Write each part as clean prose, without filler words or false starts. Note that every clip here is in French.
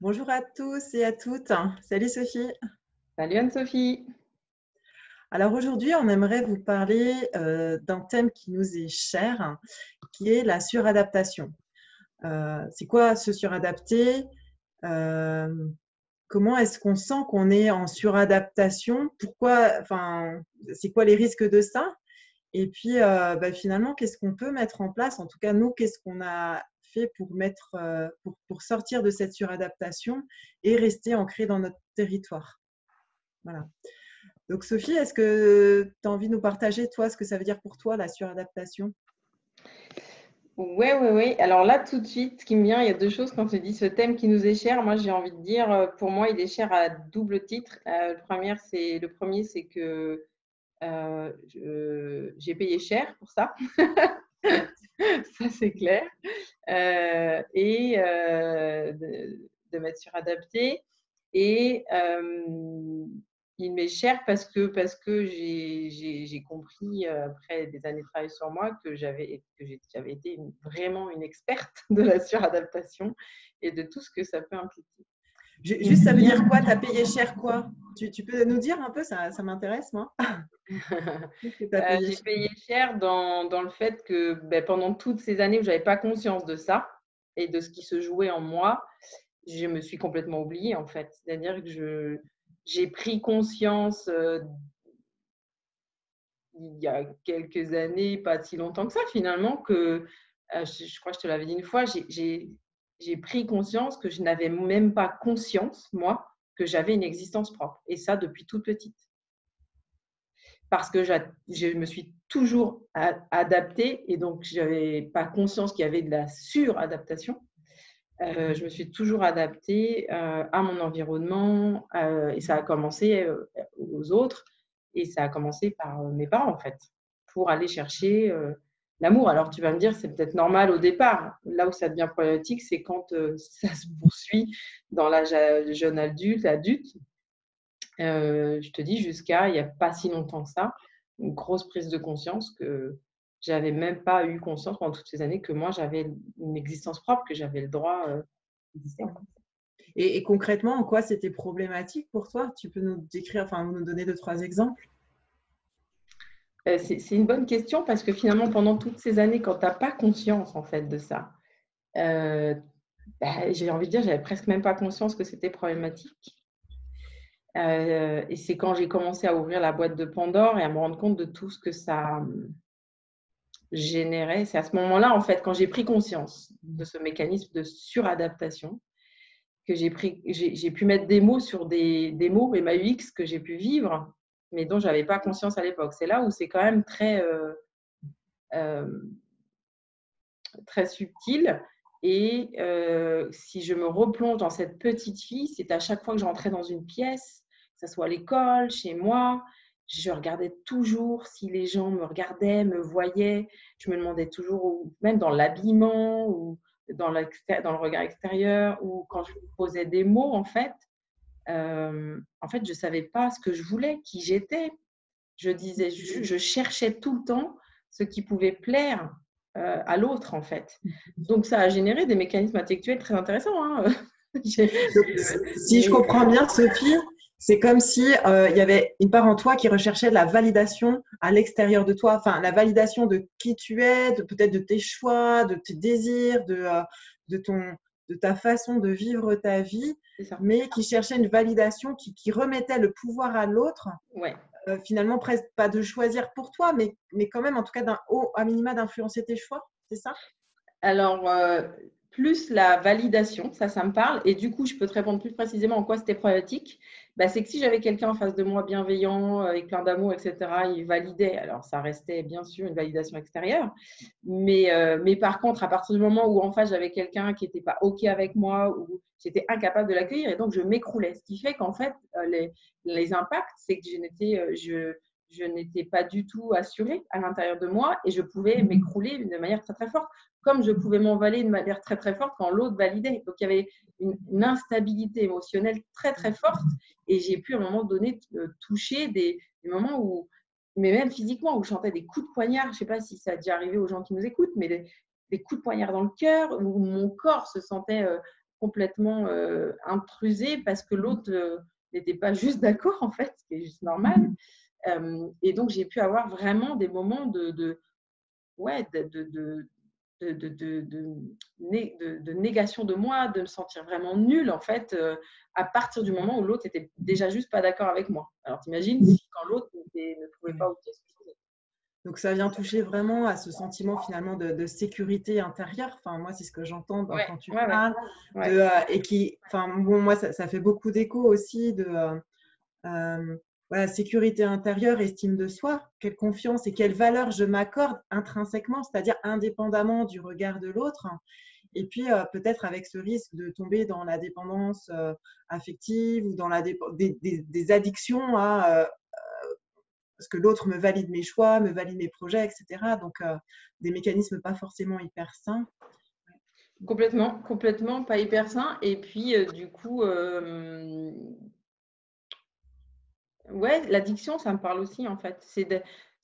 Bonjour à tous et à toutes. Salut Sophie. Salut Anne-Sophie. Alors aujourd'hui, on aimerait vous parler d'un thème qui nous est cher, qui est la suradaptation. C'est quoi se suradapter? Euh, Comment est-ce qu'on sent qu'on est en suradaptation? Pourquoi, enfin, c'est quoi les risques de ça? Et puis, finalement, qu'est-ce qu'on peut mettre en place? En tout cas, nous, qu'est-ce qu'on a fait pour pour sortir de cette suradaptation et rester ancré dans notre territoire? Voilà. Donc, Sophie, est-ce que tu as envie de nous partager, toi, ce que ça veut dire pour toi, la suradaptation? Ouais. Alors là, tout de suite, ce qui me vient, il y a deux choses quand tu dis ce thème qui nous est cher. Moi, j'ai envie de dire, pour moi, il est cher à double titre. Le premier, c'est que j'ai payé cher pour ça. Ça, c'est clair. De m'être suradaptée. Et il m'est cher parce que j'ai compris, après des années de travail sur moi, que j'avais été vraiment une experte de la suradaptation et de tout ce que ça peut impliquer. Il me Juste, ça veut dire vient quoi? Tu as payé cher quoi? Tu peux nous dire un peu? Ça m'intéresse, moi. Qu'est-ce que tu as payé j'ai cher? payé cher dans le fait que, pendant toutes ces années où je n'avais pas conscience de ça et de ce qui se jouait en moi, je me suis complètement oubliée, en fait. C'est-à-dire que j'ai pris conscience, il y a quelques années, pas si longtemps que ça finalement, que, je crois que je te l'avais dit une fois, j'ai pris conscience que je n'avais même pas conscience, moi, que j'avais une existence propre, et ça depuis toute petite. Parce que je me suis toujours adaptée, et donc je n'avais pas conscience qu'il y avait de la suradaptation. Je me suis toujours adaptée à mon environnement, et ça a commencé aux autres, et ça a commencé par mes parents, en fait, pour aller chercher l'amour. Alors tu vas me dire, c'est peut-être normal au départ. Là où ça devient problématique, c'est quand ça se poursuit dans l'âge jeune adulte. Je te dis, jusqu'à il n'y a pas si longtemps que ça, une grosse prise de conscience que j'avais même pas eu conscience pendant toutes ces années que moi, j'avais une existence propre, que j'avais le droit d'exister, en fait. Et concrètement, en quoi c'était problématique pour toi? Tu peux nous décrire, enfin, nous donner deux, trois exemples? C'est une bonne question parce que finalement, pendant toutes ces années, quand tu as pas conscience, en fait, de ça, heu, j'ai envie de dire, j'avais presque même pas conscience que c'était problématique. Et c'est quand j'ai commencé à ouvrir la boîte de Pandore et à me rendre compte de tout ce que ça générait. C'est à ce moment-là, en fait, quand j'ai pris conscience de ce mécanisme de suradaptation, que j'ai pu mettre des mots sur des mots MAUX que j'ai pu vivre, mais dont j'avais pas conscience à l'époque. C'est là où c'est quand même euh, très subtil. Et si je me replonge dans cette petite fille, c'est à chaque fois que je rentrais dans une pièce, que ce soit à l'école, chez moi, je regardais toujours si les gens me regardaient, me voyaient. Je me demandais toujours, même dans l'habillement ou dans le regard extérieur, ou quand je posais des mots, en fait, je ne savais pas ce que je voulais, qui j'étais. Je cherchais tout le temps ce qui pouvait plaire à l'autre, en fait. Donc, ça a généré des mécanismes intellectuels très intéressants, hein. Donc, si je Mais comprends bien, Sophie, c'est comme si il y avait une part en toi qui recherchait la validation à l'extérieur de toi, enfin la validation de qui tu es, peut-être de tes choix, de tes désirs, de ton, de ta façon de vivre ta vie, c'est ça. mais qui cherchait une validation qui remettait le pouvoir à l'autre, Ouais. finalement presque pas de choisir pour toi, mais quand même en tout cas d'un haut à minima d'influencer tes choix, c'est ça? Alors, plus la validation, ça me parle. Et du coup, je peux te répondre plus précisément en quoi c'était problématique. C'est que si j'avais quelqu'un en face de moi bienveillant, avec plein d'amour, etc., il validait. Alors, ça restait bien sûr une validation extérieure. Mais par contre, à partir du moment où en face, j'avais quelqu'un qui n'était pas OK avec moi, ou j'étais incapable de l'accueillir, et donc je m'écroulais. Ce qui fait qu'en fait, les impacts, c'est que je n'étais pas du tout assurée à l'intérieur de moi, et je pouvais m'écrouler de manière très, très forte, comme je pouvais m'envaler de manière très, très forte quand l'autre validait. Donc, il y avait une instabilité émotionnelle très, très forte, et j'ai pu à un moment donné toucher des moments où, mais même physiquement, où je sentais des coups de poignard. Je ne sais pas si ça a déjà arrivé aux gens qui nous écoutent, mais des coups de poignard dans le cœur, où mon corps se sentait complètement intrusée parce que l'autre n'était pas juste d'accord, en fait, ce qui est juste normal. Et donc, j'ai pu avoir vraiment des moments ouais, de négation de moi, de me sentir vraiment nulle, en fait, à partir du moment où l'autre était déjà juste pas d'accord avec moi. Alors, t'imagines si quand l'autre ne trouvait pas OK ce que je faisais. Donc, ça vient toucher vraiment à ce sentiment finalement de sécurité intérieure. Enfin, moi, c'est ce que j'entends Ouais, quand tu ouais, ouais. parles. Ouais. Et qui, enfin, bon, moi, ça fait beaucoup d'écho aussi de voilà, sécurité intérieure, estime de soi, quelle confiance et quelle valeur je m'accorde intrinsèquement, c'est-à-dire indépendamment du regard de l'autre. Et puis, peut-être avec ce risque de tomber dans la dépendance affective ou dans des addictions à parce que l'autre me valide mes choix, me valide mes projets, etc. Donc, des mécanismes pas forcément hyper sains. Complètement, complètement, pas hyper sain. Et puis, du coup, ouais, l'addiction, ça me parle aussi, en fait.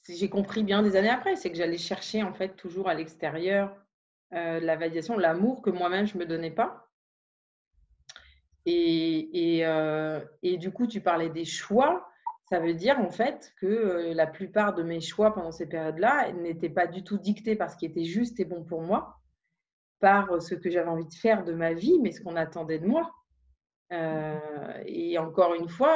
J'ai compris bien des années après, c'est que j'allais chercher, en fait, toujours à l'extérieur la validation, l'amour que moi-même, je ne me donnais pas. Et du coup, tu parlais des choix. Ça veut dire, en fait, que la plupart de mes choix pendant ces périodes-là n'étaient pas du tout dictés par ce qui était juste et bon pour moi, par ce que j'avais envie de faire de ma vie, mais ce qu'on attendait de moi. Et encore une fois,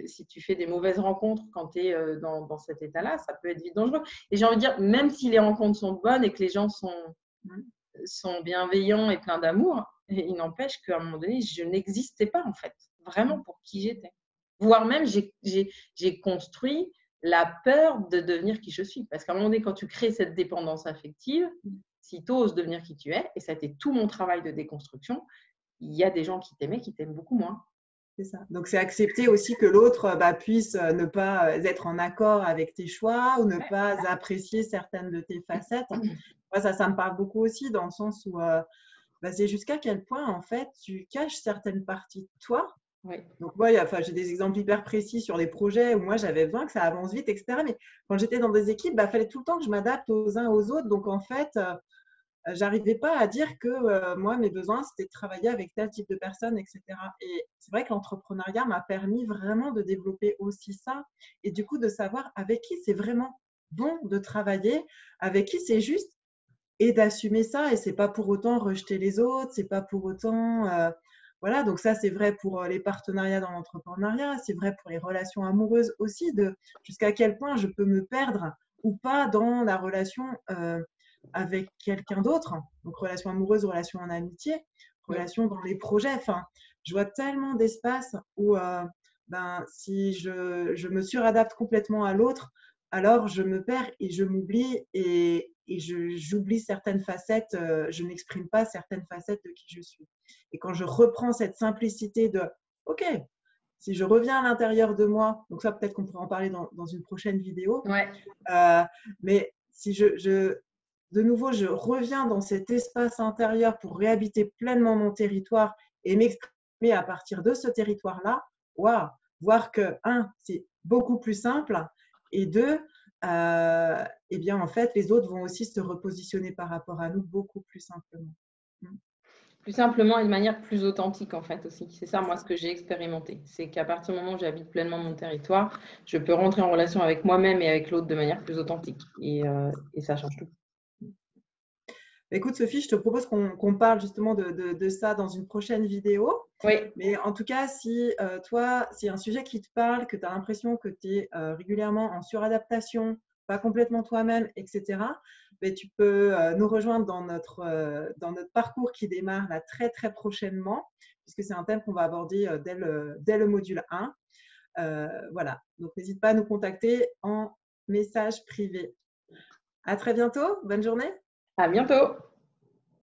si tu fais des mauvaises rencontres quand tu es dans cet état-là, ça peut être vite dangereux. Et j'ai envie de dire, même si les rencontres sont bonnes et que les gens sont bienveillants et pleins d'amour, il n'empêche qu'à un moment donné, je n'existais pas, en fait, vraiment pour qui j'étais. Voire même, j'ai construit la peur de devenir qui je suis. Parce qu'à un moment donné, quand tu crées cette dépendance affective, si tu oses devenir qui tu es, et ça a été tout mon travail de déconstruction, il y a des gens qui t'aimaient, qui t'aiment beaucoup moins. C'est ça. Donc, c'est accepter aussi que l'autre puisse ne pas être en accord avec tes choix ou ne pas apprécier certaines de tes facettes. Moi, ça me parle beaucoup aussi dans le sens où c'est jusqu'à quel point, en fait, tu caches certaines parties de toi. Oui. Donc, moi, j'ai des exemples hyper précis sur des projets où moi, j'avais besoin que ça avance vite, etc. Mais quand j'étais dans des équipes, il fallait tout le temps que je m'adapte aux uns aux autres. Donc, en fait, j'arrivais pas à dire que moi, mes besoins, c'était de travailler avec tel type de personnes, etc. Et c'est vrai que l'entrepreneuriat m'a permis vraiment de développer aussi ça et du coup de savoir avec qui c'est vraiment bon de travailler, avec qui c'est juste et d'assumer ça. Et c'est pas pour autant rejeter les autres, c'est pas pour autant… voilà, donc ça, c'est vrai pour les partenariats dans l'entrepreneuriat, c'est vrai pour les relations amoureuses aussi, de jusqu'à quel point je peux me perdre ou pas dans la relation avec quelqu'un d'autre, donc relation amoureuse, relation en amitié, relation dans les projets. Enfin, je vois tellement d'espace où si je me suradapte complètement à l'autre, alors je me perds et je m'oublie et j'oublie certaines facettes, je n'exprime pas certaines facettes de qui je suis. Et quand je reprends cette simplicité de OK, si je reviens à l'intérieur de moi, donc ça peut-être qu'on pourra en parler dans une prochaine vidéo, Ouais. mais si de nouveau, je reviens dans cet espace intérieur pour réhabiter pleinement mon territoire et m'exprimer à partir de ce territoire-là, waouh, voir que, un, c'est beaucoup plus simple et deux, eh bien, en fait, les autres vont aussi se repositionner par rapport à nous beaucoup plus simplement. Plus simplement et de manière plus authentique, en fait, aussi. C'est ça, moi, ce que j'ai expérimenté. C'est qu'à partir du moment où j'habite pleinement mon territoire, je peux rentrer en relation avec moi-même et avec l'autre de manière plus authentique. Et ça change tout. Écoute, Sophie, je te propose qu'on parle justement de ça dans une prochaine vidéo. Oui. Mais en tout cas, si toi, c'est un sujet qui te parle, que tu as l'impression que tu es régulièrement en suradaptation, pas complètement toi-même, etc., mais tu peux nous rejoindre dans notre parcours qui démarre là très, très prochainement, puisque c'est un thème qu'on va aborder dès le module 1. Voilà, donc n'hésite pas à nous contacter en message privé. À très bientôt, bonne journée. À bientôt.